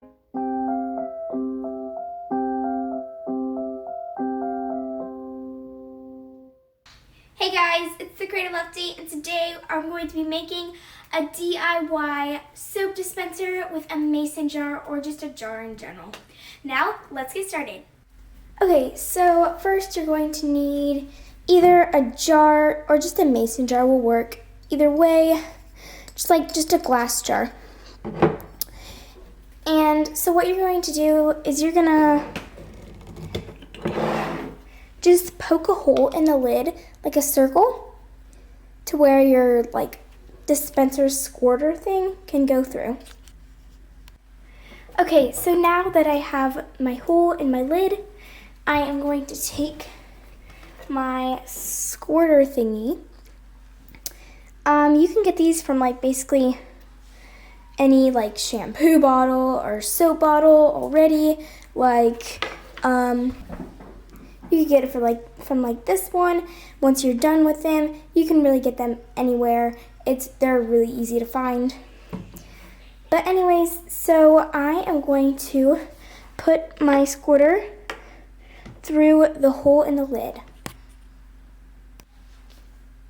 Hey guys, it's the Creative Lefty, and today I'm going to be making a DIY soap dispenser with a mason jar or just a jar in general. Now, let's get started. Okay, so first you're going to need either a jar or just a mason jar will work. Either way, just a glass jar. And so what you're going to do is you're gonna just poke a hole in the lid, like a circle, to where your dispenser squirter thing can go through. Okay, so now that I have my hole in my lid, I am going to take my squirter thingy. You can get these from basically any shampoo bottle or soap bottle already. You can get it from this one. Once you're done with them, you can really get them anywhere. They're really easy to find. But anyways, so I am going to put my squirter through the hole in the lid.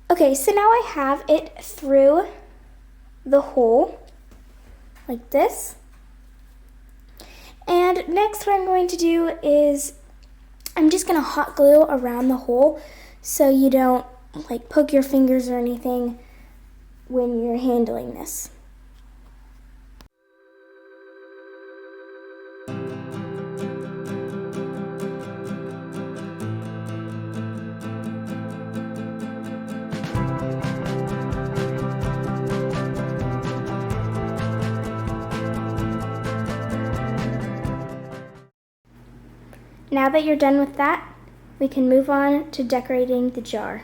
Okay, so now I have it through the hole like this. And next what I'm going to do is I'm just going to hot glue around the hole so you don't poke your fingers or anything when you're handling this. Now that you're done with that, we can move on to decorating the jar.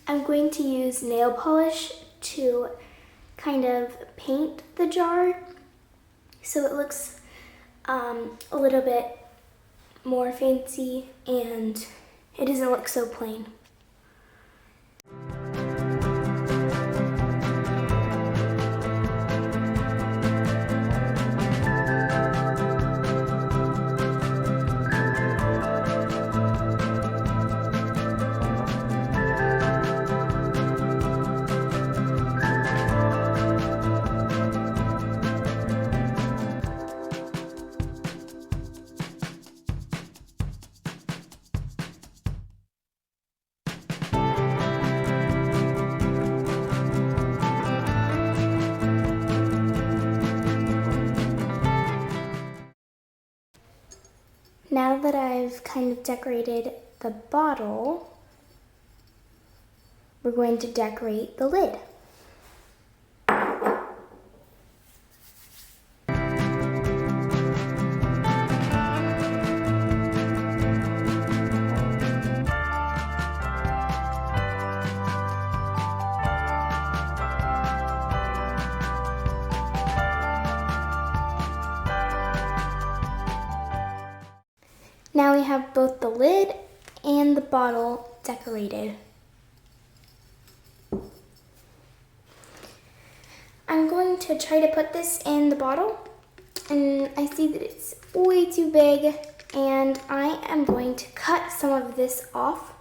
I'm going to use nail polish to kind of paint the jar so it looks a little bit more fancy and it doesn't look so plain. Now that I've kind of decorated the bottle, we're going to decorate the lid. Now we have both the lid and the bottle decorated. I'm going to try to put this in the bottle, and I see that it's way too big, and I am going to cut some of this off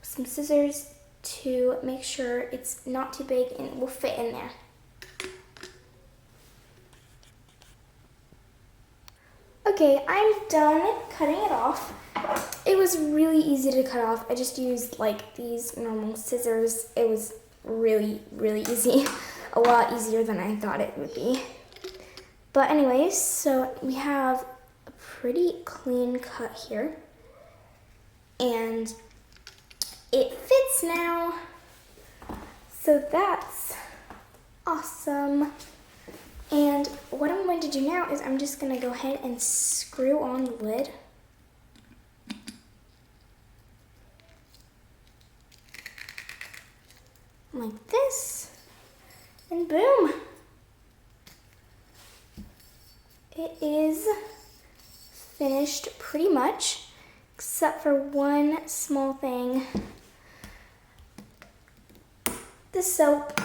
with some scissors to make sure it's not too big and it will fit in there. Okay, I'm done cutting it off. It was really easy to cut off. I just used these normal scissors. It was really, really easy. A lot easier than I thought it would be. But anyways, so we have a pretty clean cut here. And it fits now. So that's awesome. And what I'm going to do now is I'm just going to go ahead and screw on the lid. Like this. And boom. It is finished pretty much, except for one small thing. The soap.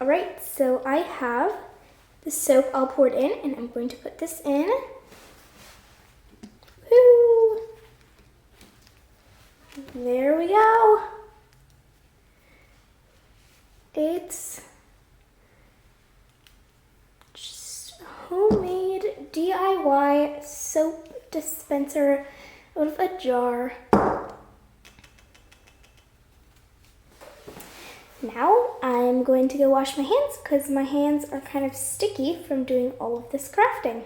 All right, so I have the soap all poured in, and I'm going to put this in. Woo! There we go. It's just homemade DIY soap dispenser out of a jar. Now I'm going to go wash my hands because my hands are kind of sticky from doing all of this crafting.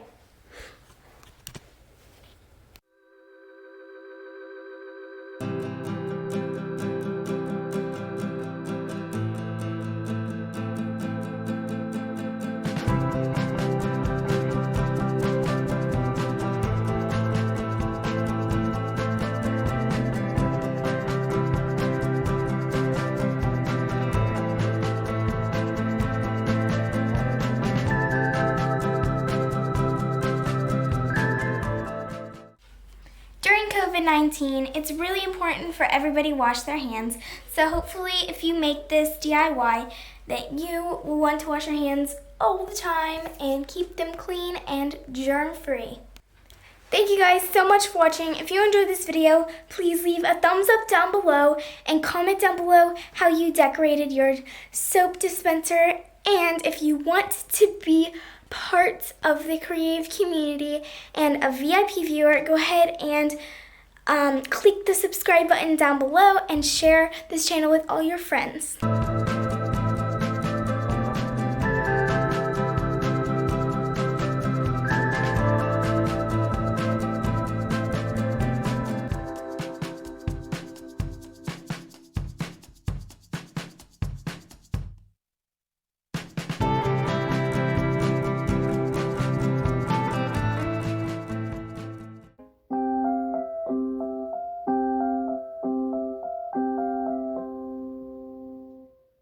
During COVID-19, it's really important for everybody to wash their hands. So hopefully if you make this DIY, that you will want to wash your hands all the time and keep them clean and germ-free. Thank you guys so much for watching. If you enjoyed this video, please leave a thumbs up down below and comment down below how you decorated your soap dispenser. And if you want to be part of the creative community and a VIP viewer, go ahead and click the subscribe button down below and share this channel with all your friends.